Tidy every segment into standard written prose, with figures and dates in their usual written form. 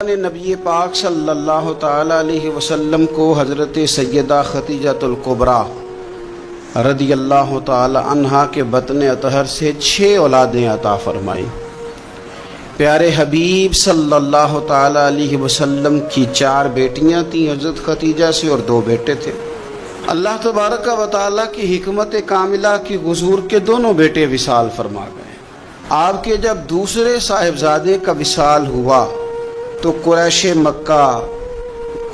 نے نبی پاک صلی اللہ تعالی علیہ وسلم کو حضرت سیدہ خدیجۃ الکبریٰ رضی اللہ تعالی عنہا کے بطن اطہر سے 6 اولادیں عطا فرمائیں۔ پیارے حبیب صلی اللہ تعالی علیہ وسلم کی 4 بیٹیاں تھیں حضرت خدیجہ سے اور 2 بیٹے تھے۔ اللہ تبارک و تعالی کی حکمت کاملہ کی حضور کے دونوں بیٹے وصال فرما گئے۔ آپ کے جب دوسرے صاحبزادے کا وصال ہوا تو قریش مکہ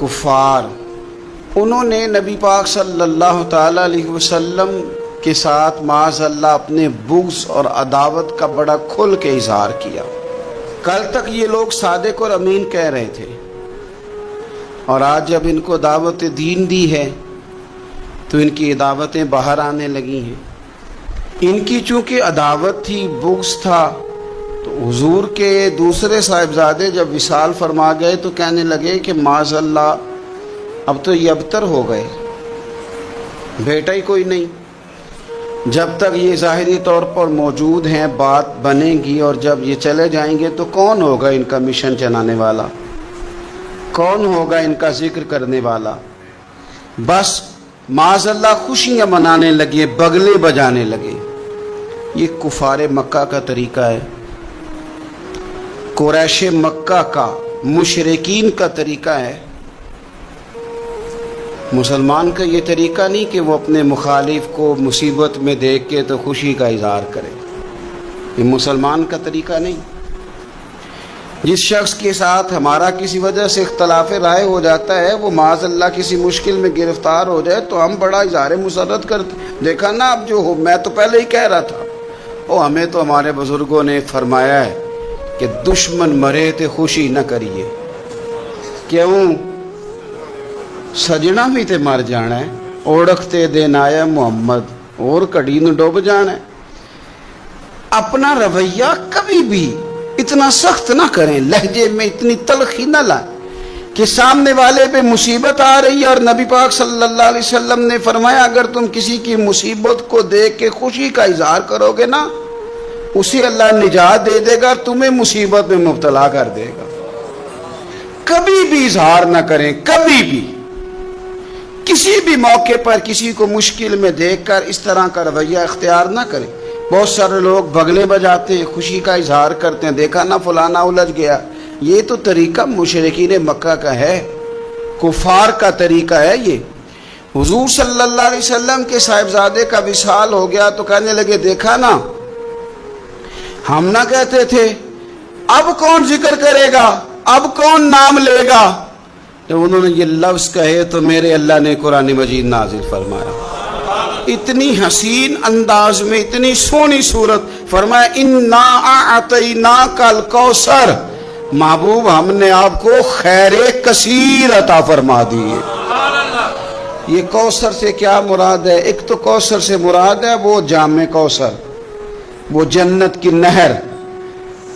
کفار انہوں نے نبی پاک صلی اللہ تعالی علیہ وسلم کے ساتھ معاذ اللہ اپنے بغض اور عداوت کا بڑا کھل کے اظہار کیا۔ کل تک یہ لوگ صادق اور امین کہہ رہے تھے، اور آج جب ان کو دعوت دین دی ہے تو ان کی دعوتیں باہر آنے لگی ہیں۔ ان کی چونکہ عداوت تھی، بغض تھا، تو حضور کے دوسرے صاحبزادے جب وصال فرما گئے تو کہنے لگے کہ معاذ اللہ اب تو یہ ابتر ہو گئے، بیٹا ہی کوئی نہیں۔ جب تک یہ ظاہری طور پر موجود ہیں بات بنے گی، اور جب یہ چلے جائیں گے تو کون ہوگا ان کا مشن چلانے والا، کون ہوگا ان کا ذکر کرنے والا؟ بس معاذ اللہ خوشیاں منانے لگے، بغلے بجانے لگے۔ یہ کفار مکہ کا طریقہ ہے، قریش مکہ کا، مشرکین کا طریقہ ہے۔ مسلمان کا یہ طریقہ نہیں کہ وہ اپنے مخالف کو مصیبت میں دیکھ کے تو خوشی کا اظہار کرے، یہ مسلمان کا طریقہ نہیں۔ جس شخص کے ساتھ ہمارا کسی وجہ سے اختلاف رائے ہو جاتا ہے، وہ معاذ اللہ کسی مشکل میں گرفتار ہو جائے تو ہم بڑا اظہار مسرت کرتے، دیکھا نا اب جو ہو، میں تو پہلے ہی کہہ رہا تھا۔ ہمیں تو ہمارے بزرگوں نے فرمایا ہے کہ دشمن مرے تے خوشی نہ کریے، کیوں؟ سجنا بھی تے مر جانا ہے، اوڑکتے دن آیا محمد اور کڑی نو ڈوب جانا ہے۔ اپنا رویہ کبھی بھی اتنا سخت نہ کریں، لہجے میں اتنی تلخی نہ لائیں کہ سامنے والے پہ مصیبت آ رہی ہے، اور نبی پاک صلی اللہ علیہ وسلم نے فرمایا اگر تم کسی کی مصیبت کو دیکھ کے خوشی کا اظہار کرو گے نا، اسے اللہ نجات دے دے گا، تمہیں مصیبت میں مبتلا کر دے گا۔ کبھی بھی اظہار نہ کریں، کبھی بھی کسی بھی موقع پر کسی کو مشکل میں دیکھ کر اس طرح کا رویہ اختیار نہ کریں۔ بہت سارے لوگ بغلے بجاتے ہیں، خوشی کا اظہار کرتے ہیں، دیکھا نا فلانا الجھ گیا۔ یہ تو طریقہ مشرکین مکہ کا ہے، کفار کا طریقہ ہے یہ۔ حضور صلی اللہ علیہ وسلم کے صاحبزادے کا وصال ہو گیا تو کہنے لگے دیکھا نا، ہم نہ کہتے تھے اب کون ذکر کرے گا، اب کون نام لے گا؟ جب انہوں نے یہ لفظ کہے تو میرے اللہ نے قرآن مجید نازل فرمایا، اتنی حسین انداز میں، اتنی سونی صورت، فرمایا انا اعطیناک الکوثر، محبوب ہم نے آپ کو خیر کثیر عطا فرما دی ہے۔ یہ کوثر سے کیا مراد ہے؟ ایک تو کوثر سے مراد ہے وہ جام کوثر، وہ جنت کی نہر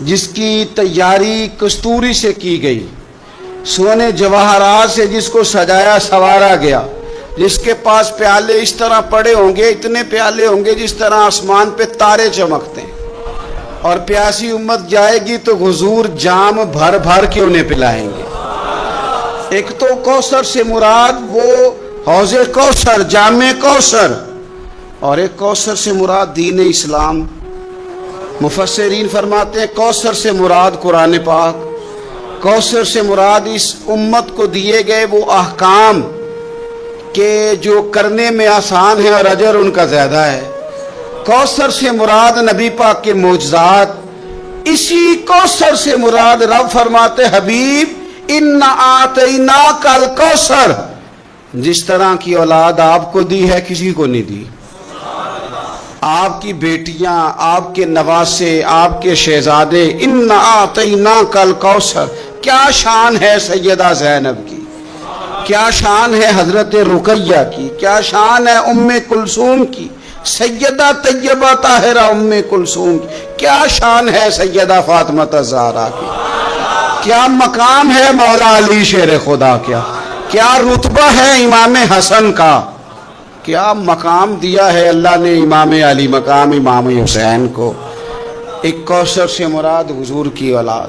جس کی تیاری کستوری سے کی گئی، سونے جواہرات سے جس کو سجایا سنوارا گیا، جس کے پاس پیالے اس طرح پڑے ہوں گے، اتنے پیالے ہوں گے جس طرح آسمان پہ تارے چمکتے ہیں، اور پیاسی امت جائے گی تو حضور جام بھر بھر کے انہیں پلائیں گے۔ ایک تو کوثر سے مراد وہ حوض کوثر، جام کوثر، اور ایک کوثر سے مراد دین اسلام۔ مفسرین فرماتے ہیں کوثر سے مراد قرآن پاک، کوثر سے مراد اس امت کو دیے گئے وہ احکام کہ جو کرنے میں آسان ہے اور اجر ان کا زیادہ ہے۔ کوثر سے مراد نبی پاک کے معجزات، اسی کوثر سے مراد رب فرماتے حبیب انا اعطیناک الکوثر، جس طرح کی اولاد آپ کو دی ہے کسی کو نہیں دی۔ آپ کی بیٹیاں، آپ کے نواسے، آپ کے شہزادے، انا اعطیناک الکوثر۔ کیا شان ہے سیدہ زینب کی، کیا شان ہے حضرت رقیہ کی، کیا شان ہے ام کلثوم کی، سیدہ طیبہ طاہرہ ام کلثوم کی، کیا شان ہے سیدہ فاطمہ الزہرا کی، کیا مقام ہے مولا علی شیر خدا، کیا رتبہ ہے امام حسن کا، کیا مقام دیا ہے اللہ نے امام علی مقام امام حسین کو۔ ایک کوثر سے مراد حضور کی اولاد،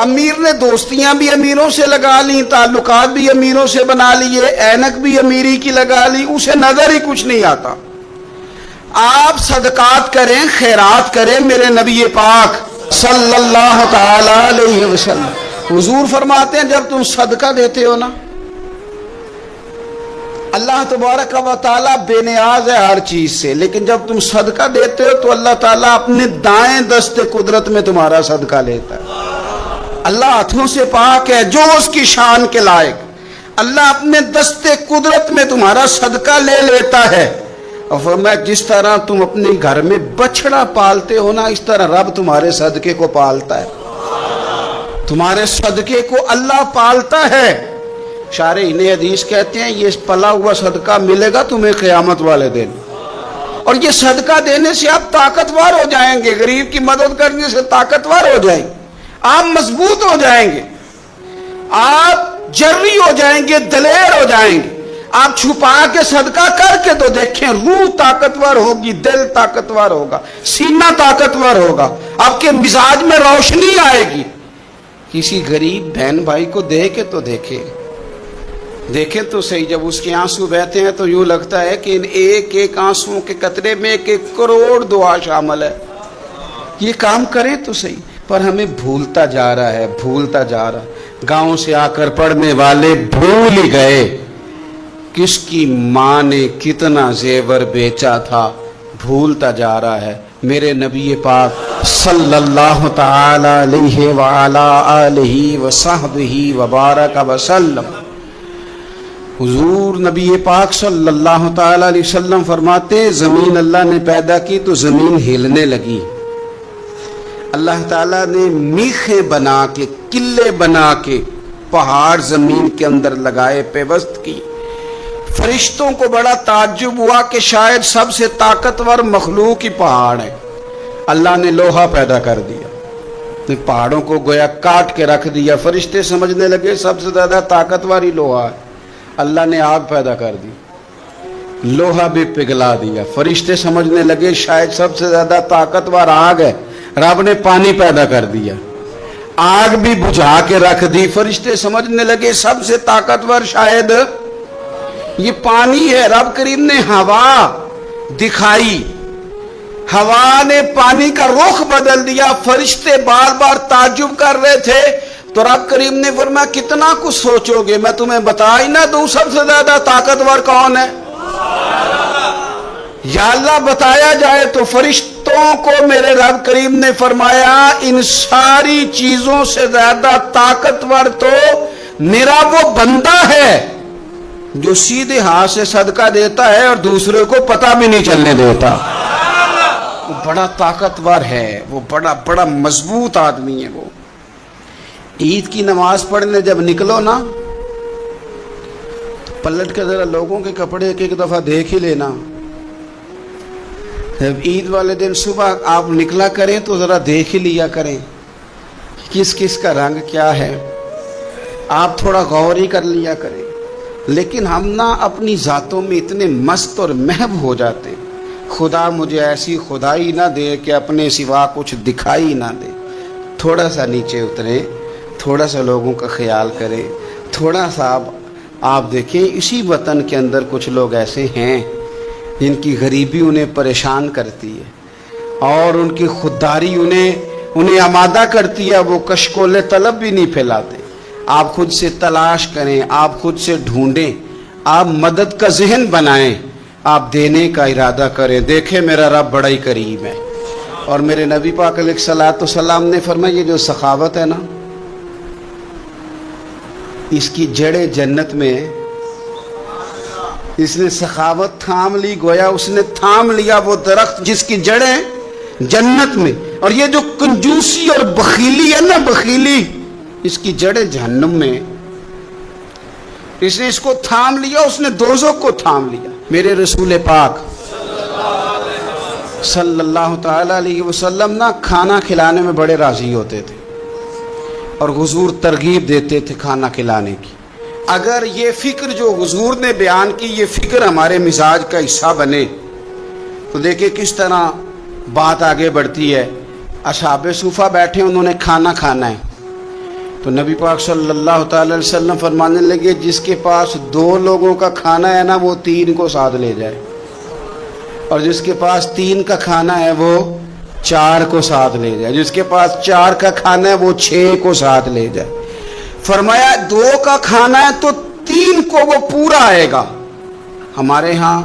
امیر نے دوستیاں بھی امیروں سے لگا لی، تعلقات بھی امیروں سے بنا لیے، اینک بھی امیری کی لگا لی، اسے نظر ہی کچھ نہیں آتا۔ آپ صدقات کریں، خیرات کریں، میرے نبی پاک صلی اللہ تعالی علیہ وسلم حضور فرماتے ہیں جب تم صدقہ دیتے ہو نا، اللہ تبارک و تعالیٰ بے نیاز ہے ہر چیز سے، لیکن جب تم صدقہ دیتے ہو تو اللہ تعالیٰ اپنے دائیں دست قدرت میں تمہارا صدقہ لیتا ہے۔ اللہ ہاتھوں سے پاک ہے جو اس کی شان کے لائق، اللہ اپنے دست قدرت میں تمہارا صدقہ لے لیتا ہے۔ اور فرمایا جس طرح تم اپنے گھر میں بچڑا پالتے ہو نا، اس طرح رب تمہارے صدقے کو پالتا ہے، تمہارے صدقے کو اللہ پالتا ہے۔ شارحین حدیث کہتے ہیں یہ پلا ہوا صدقہ ملے گا تمہیں قیامت والے دن، اور یہ صدقہ دینے سے آپ طاقتور ہو جائیں گے، غریب کی مدد کرنے سے طاقتور ہو جائیں گے، آپ مضبوط ہو جائیں گے، آپ جری ہو جائیں گے، دلیر ہو جائیں گے۔ آپ چھپا کے صدقہ کر کے تو دیکھیں، روح طاقتور ہوگی، دل طاقتور ہوگا، سینہ طاقتور ہوگا، آپ کے مزاج میں روشنی آئے گی۔ کسی غریب بہن بھائی کو دیکھے تو دیکھیں تو صحیح، جب اس کے آنسو بہتے ہیں تو یوں لگتا ہے کہ ان ایک ایک آنسوؤں کے قطرے میں ایک ایک کروڑ دعا شامل ہے۔ یہ کام کریں تو صحیح، پر ہمیں بھولتا جا رہا ہے۔ گاؤں سے آ کر پڑھنے والے بھول ہی گئے کس کی ماں نے کتنا زیور بیچا تھا، بھولتا جا رہا ہے۔ میرے نبی پاک صلی اللہ تعالی علیہ وعلا آلہ وصحبہ وبارک وسلم، حضور نبی پاک صلی اللہ تعالی علیہ وسلم فرماتے زمین اللہ نے پیدا کی تو زمین ہلنے لگی، اللہ تعالیٰ نے میخیں بنا کے، قلعے بنا کے پہاڑ زمین کے اندر لگائے، پیوست کی۔ فرشتوں کو بڑا تعجب ہوا کہ شاید سب سے طاقتور مخلوق ہی پہاڑ ہے۔ اللہ نے لوہا پیدا کر دیا، پہاڑوں کو گویا کاٹ کے رکھ دیا۔ فرشتے سمجھنے لگے سب سے زیادہ طاقتور ہی لوہا ہے۔ اللہ نے آگ پیدا کر دی، لوہا بھی پگھلا دیا۔ فرشتے سمجھنے لگے شاید سب سے زیادہ طاقتور آگ ہے، رب نے پانی پیدا کر دیا، آگ بھی بجھا کے رکھ دی۔ فرشتے سمجھنے لگے سب سے طاقتور شاید یہ پانی ہے، رب کریم نے ہوا دکھائی، ہوا نے پانی کا رخ بدل دیا۔ فرشتے بار بار تعجب کر رہے تھے تو رب کریم نے فرمایا کتنا کچھ سوچو گے، میں تمہیں بتا ہی نہ دوں سب سے زیادہ طاقتور کون ہے؟ یا اللہ بتایا جائے تو فرشتوں کو میرے رب کریم نے فرمایا ان ساری چیزوں سے زیادہ طاقتور تو میرا وہ بندہ ہے جو سیدھے ہاتھ سے صدقہ دیتا ہے اور دوسرے کو پتہ بھی نہیں چلنے دیتا۔ وہ بڑا طاقتور ہے، وہ بڑا مضبوط آدمی ہے۔ وہ عید کی نماز پڑھنے جب نکلو نا، پلٹ کے ذرا لوگوں کے کپڑے ایک دفعہ دیکھ ہی لینا۔ جب عید والے دن صبح آپ نکلا کریں تو ذرا دیکھ ہی لیا کریں کس کس کا رنگ کیا ہے، آپ تھوڑا غور ہی کر لیا کریں۔ لیکن ہم نا اپنی ذاتوں میں اتنے مست اور محو ہو جاتے ہیں، خدا مجھے ایسی خدائی نہ دے کہ اپنے سوا کچھ دکھائی نہ دے۔ تھوڑا سا نیچے اتریں، تھوڑا سا لوگوں کا خیال کریں، تھوڑا سا آپ دیکھیں اسی وطن کے اندر کچھ لوگ ایسے ہیں جن کی غریبی انہیں پریشان کرتی ہے اور ان کی خودداری انہیں آمادہ کرتی ہے، وہ کشکول طلب بھی نہیں پھیلاتے۔ آپ خود سے تلاش کریں، آپ خود سے ڈھونڈیں، آپ مدد کا ذہن بنائیں، آپ دینے کا ارادہ کریں۔ دیکھیں میرا رب بڑا ہی کریم ہے، اور میرے نبی پاک علیہ الصلوۃ والسلام نے فرمایا یہ جو سخاوت ہے نا، اس کی جڑیں جنت میں، اس نے سخاوت تھام لی، گویا اس نے تھام لیا وہ درخت جس کی جڑیں جنت میں، اور یہ جو کنجوسی اور بخیلی ہے نا، بخیلی، اس کی جڑیں جہنم میں۔ اس نے اس کو تھام لیا، اس نے دوزخ کو تھام لیا۔ میرے رسول پاک صلی اللہ تعالی علیہ وسلم نا کھانا کھلانے میں بڑے راضی ہوتے تھے اور حضور ترغیب دیتے تھے کھانا کھلانے کی۔ اگر یہ فکر جو حضور نے بیان کی، یہ فکر ہمارے مزاج کا حصہ بنے تو دیکھیں کس طرح بات آگے بڑھتی ہے۔ اصحاب صفہ بیٹھے، انہوں نے کھانا کھانا ہے، تو نبی پاک صلی اللہ تعالی علیہ وسلم فرمانے لگے جس کے پاس 2 لوگوں کا کھانا ہے نا وہ 3 کو ساتھ لے جائے، اور جس کے پاس 3 کا کھانا ہے وہ 4 کو ساتھ لے جائے، جس کے پاس 4 کا کھانا ہے وہ 6 کو ساتھ لے جائے۔ فرمایا 2 کا کھانا ہے تو 3 کو وہ پورا آئے گا۔ ہمارے ہاں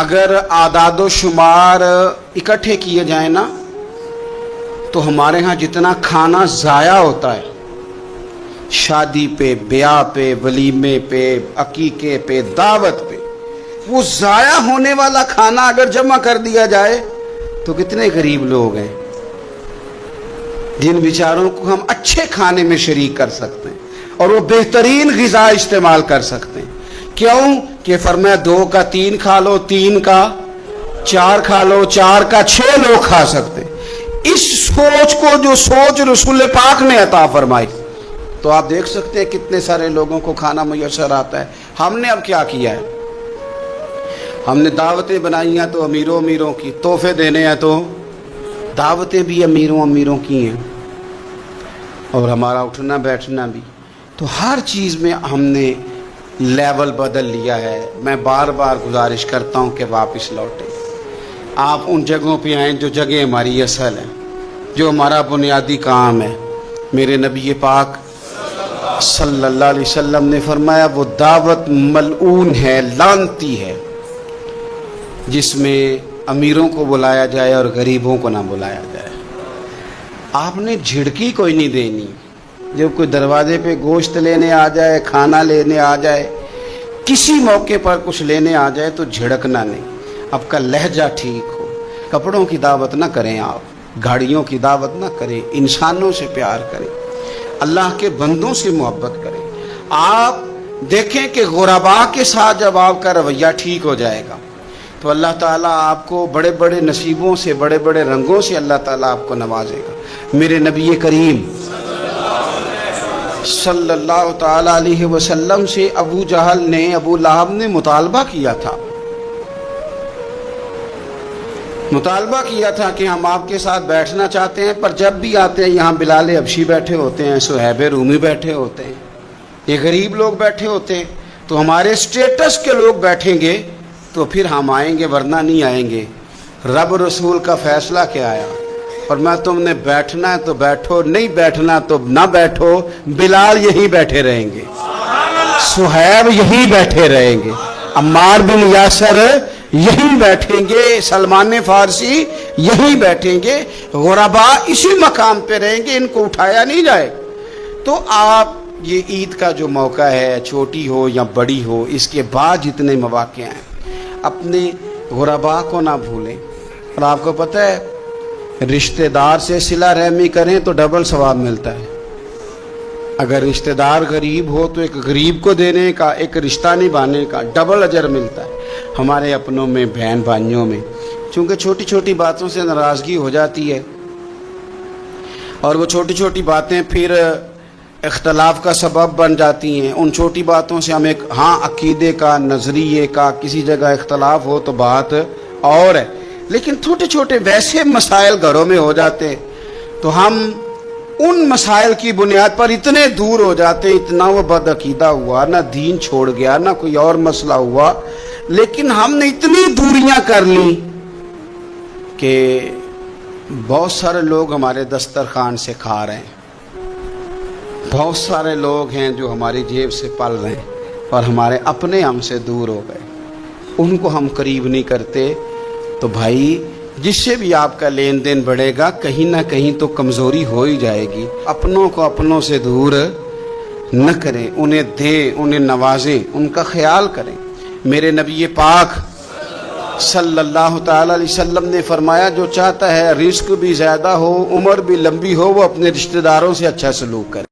اگر اعداد و شمار اکٹھے کیے جائیں نا تو ہمارے ہاں جتنا کھانا ضائع ہوتا ہے شادی پہ، بیاہ پہ، ولیمے پہ، عقیقے پہ، دعوت پہ، وہ ضائع ہونے والا کھانا اگر جمع کر دیا جائے تو کتنے غریب لوگ ہیں جن بیچاروں کو ہم اچھے کھانے میں شریک کر سکتے ہیں اور وہ بہترین غذا استعمال کر سکتے ہیں۔ کیوں کہ فرمایا 2 کا 3 کھا لو، 3 کا 4 کھا لو، 4 کا 6 لوگ کھا سکتے ہیں۔ اس سوچ کو جو سوچ رسول پاک نے عطا فرمائی تو آپ دیکھ سکتے ہیں کتنے سارے لوگوں کو کھانا میسر آتا ہے۔ ہم نے اب کیا کیا ہے، ہم نے دعوتیں بنائی ہیں تو امیروں کی، تحفے دینے ہیں تو دعوتیں بھی امیروں کی ہیں، اور ہمارا اٹھنا بیٹھنا بھی، تو ہر چیز میں ہم نے لیول بدل لیا ہے۔ میں بار بار گزارش کرتا ہوں کہ واپس لوٹیں، آپ ان جگہوں پہ آئیں جو جگہ ہماری اصل ہے، جو ہمارا بنیادی کام ہے۔ میرے نبی پاک صلی اللہ علیہ وسلم نے فرمایا وہ دعوت ملعون ہے، لعنتی ہے، جس میں امیروں کو بلایا جائے اور غریبوں کو نہ بلایا جائے۔ آپ نے جھڑکی کوئی نہیں دینی، جب کوئی دروازے پہ گوشت لینے آ جائے، کھانا لینے آ جائے، کسی موقع پر کچھ لینے آ جائے تو جھڑکنا نہیں، آپ کا لہجہ ٹھیک ہو۔ کپڑوں کی دعوت نہ کریں، آپ گاڑیوں کی دعوت نہ کریں، انسانوں سے پیار کریں، اللہ کے بندوں سے محبت کریں۔ آپ دیکھیں کہ غرباء کے ساتھ جب آپ کا رویہ ٹھیک ہو جائے گا تو اللہ تعالیٰ آپ کو بڑے بڑے نصیبوں سے، بڑے بڑے رنگوں سے اللہ تعالیٰ آپ کو نوازے گا۔ میرے نبی کریم صلی اللہ تعالیٰ علیہ وسلم سے ابو جہل نے، ابو لہب نے مطالبہ کیا تھا کہ ہم آپ کے ساتھ بیٹھنا چاہتے ہیں، پر جب بھی آتے ہیں یہاں بلال حبشی بیٹھے ہوتے ہیں، صہیب رومی بیٹھے ہوتے ہیں، یہ غریب لوگ بیٹھے ہوتے ہیں، تو ہمارے سٹیٹس کے لوگ بیٹھیں گے تو پھر ہم آئیں گے ورنہ نہیں آئیں گے۔ رب رسول کا فیصلہ کیا آیا، اور میں تم نے بیٹھنا ہے تو بیٹھو، نہیں بیٹھنا تو نہ بیٹھو، بلال یہی بیٹھے رہیں گے، صہیب یہی بیٹھے رہیں گے، عمار بن یاسر یہی بیٹھیں گے، سلمان فارسی یہی بیٹھیں گے، غرباء اسی مقام پہ رہیں گے، ان کو اٹھایا نہیں جائے۔ تو آپ یہ عید کا جو موقع ہے، چھوٹی ہو یا بڑی ہو، اس کے بعد جتنے مواقع ہیں اپنے غرباء کو نہ بھولیں۔ اور آپ کو پتہ ہے رشتہ دار سے صلہ رحمی کریں تو ڈبل ثواب ملتا ہے۔ اگر رشتہ دار غریب ہو تو ایک غریب کو دینے کا، ایک رشتہ نبھانے کا ڈبل اجر ملتا ہے۔ ہمارے اپنوں میں، بہن بھائیوں میں چونکہ چھوٹی چھوٹی باتوں سے ناراضگی ہو جاتی ہے، اور وہ چھوٹی چھوٹی باتیں پھر اختلاف کا سبب بن جاتی ہیں۔ ان چھوٹی باتوں سے ہم ایک عقیدے کا، نظریے کا کسی جگہ اختلاف ہو تو بات اور ہے، لیکن چھوٹے چھوٹے ویسے مسائل گھروں میں ہو جاتے ہیں تو ہم ان مسائل کی بنیاد پر اتنے دور ہو جاتے ہیں، اتنا وہ بد عقیدہ ہوا، نہ دین چھوڑ گیا، نہ کوئی اور مسئلہ ہوا، لیکن ہم نے اتنی دوریاں کر لیں کہ بہت سارے لوگ ہمارے دسترخوان سے کھا رہے ہیں، بہت سارے لوگ ہیں جو ہماری جیب سے پل رہے ہیں، اور ہمارے اپنے ہم سے دور ہو گئے، ان کو ہم قریب نہیں کرتے۔ تو بھائی جس سے بھی آپ کا لین دین بڑھے گا کہیں نہ کہیں تو کمزوری ہو ہی جائے گی۔ اپنوں کو اپنوں سے دور نہ کریں، انہیں دیں، انہیں نوازیں، ان کا خیال کریں۔ میرے نبی پاک صلی اللہ تعالی علیہ وسلم نے فرمایا جو چاہتا ہے رزق بھی زیادہ ہو، عمر بھی لمبی ہو، وہ اپنے رشتہ داروں سے اچھا سلوک کرے۔